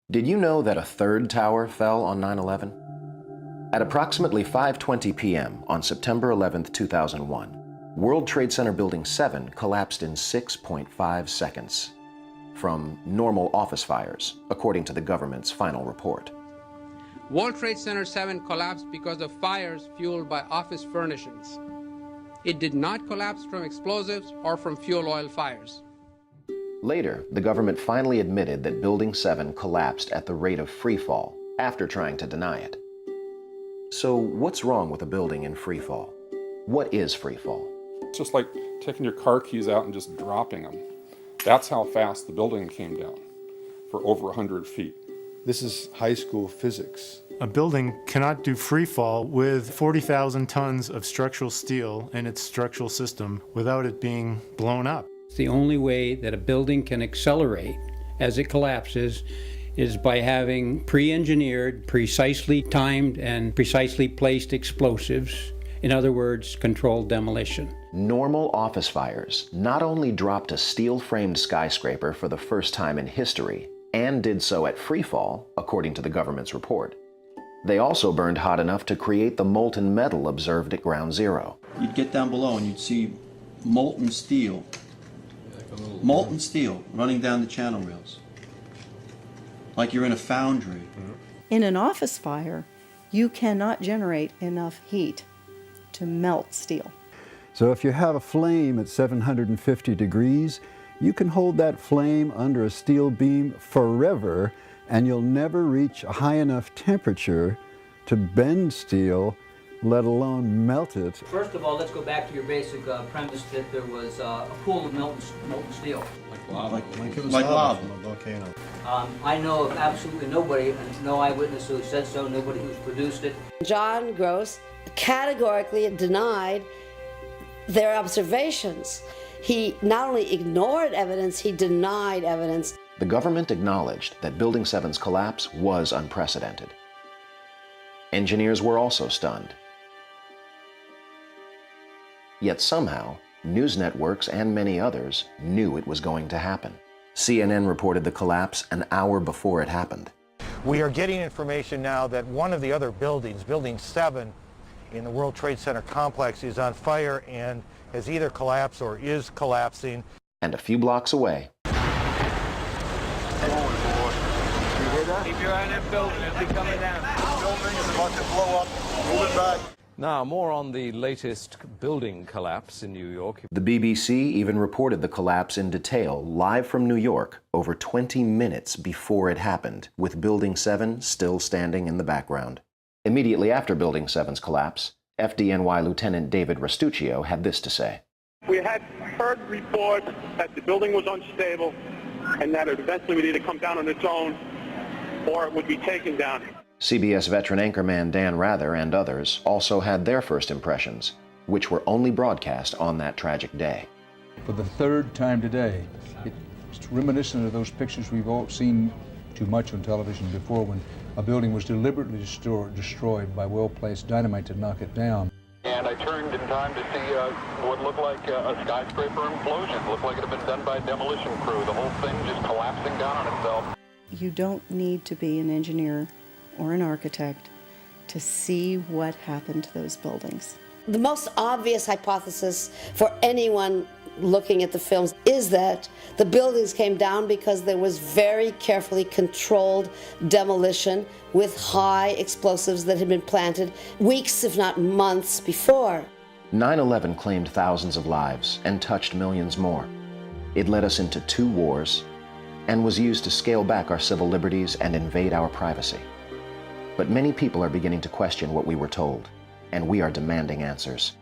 Did you know that a third tower fell on 9/11? At approximately 5:20 p.m. on September 11, 2001, World Trade Center Building 7 collapsed in 6.5 seconds from normal office fires, according to the government's final report. World Trade Center 7 collapsed because of fires fueled by office furnishings. It did not collapse from explosives or from fuel oil fires. Later, the government finally admitted that Building 7 collapsed at the rate of free fall, after trying to deny it. So what's wrong with a building in free fall? What is free fall? It's just like taking your car keys out and just dropping them. That's how fast the building came down, for over 100 feet. This is high school physics. A building cannot do free fall with 40,000 tons of structural steel in its structural system without it being blown up. The only way that a building can accelerate as it collapses is by having pre-engineered, precisely timed, and precisely placed explosives. In other words, controlled demolition. Normal office fires not only dropped a steel-framed skyscraper for the first time in history, and did so at free fall, according to the government's report. They also burned hot enough to create the molten metal observed at ground zero. You'd get down below and you'd see molten steel running down the channel rails, like you're in a foundry. In an office fire, you cannot generate enough heat to melt steel. So if you have a flame at 750 degrees, you can hold that flame under a steel beam forever, and you'll never reach a high enough temperature to bend steel, let alone melt it. First of all, let's go back to your basic premise that there was a pool of molten steel. Like lava. Like lava from a volcano. I know of absolutely nobody, and no eyewitness who said so, nobody who's produced it. John Gross categorically denied their observations. He not only ignored evidence, he denied evidence. The government acknowledged that Building 7's collapse was unprecedented. Engineers were also stunned. Yet somehow, news networks and many others knew it was going to happen. CNN reported the collapse an hour before it happened. We are getting information now that one of the other buildings, Building 7 in the World Trade Center complex, is on fire and has either collapsed or is collapsing. And a few blocks away, Keep your eye on that building, it'll be coming down. Building is about to blow up. Move it back. Now, more on the latest building collapse in New York. The BBC even reported the collapse in detail live from New York over 20 minutes before it happened, with Building 7 still standing in the background. Immediately after Building 7's collapse, FDNY Lieutenant David Rastuccio had this to say. We had heard reports that the building was unstable and that it eventually would either come down on its own or it would be taken down. CBS veteran anchorman Dan Rather and others also had their first impressions, which were only broadcast on that tragic day. For the third time today, it's reminiscent of those pictures we've all seen too much on television before, when a building was deliberately destroyed by well-placed dynamite to knock it down. And I turned in time to see what looked like a skyscraper implosion. Looked like it had been done by a demolition crew. The whole thing just collapsing down on itself. You don't need to be an engineer or an architect to see what happened to those buildings. The most obvious hypothesis for anyone looking at the films is that the buildings came down because there was very carefully controlled demolition with high explosives that had been planted weeks, if not months, before. 9/11 claimed thousands of lives and touched millions more. It led us into 2 wars and was used to scale back our civil liberties and invade our privacy. But many people are beginning to question what we were told, and we are demanding answers.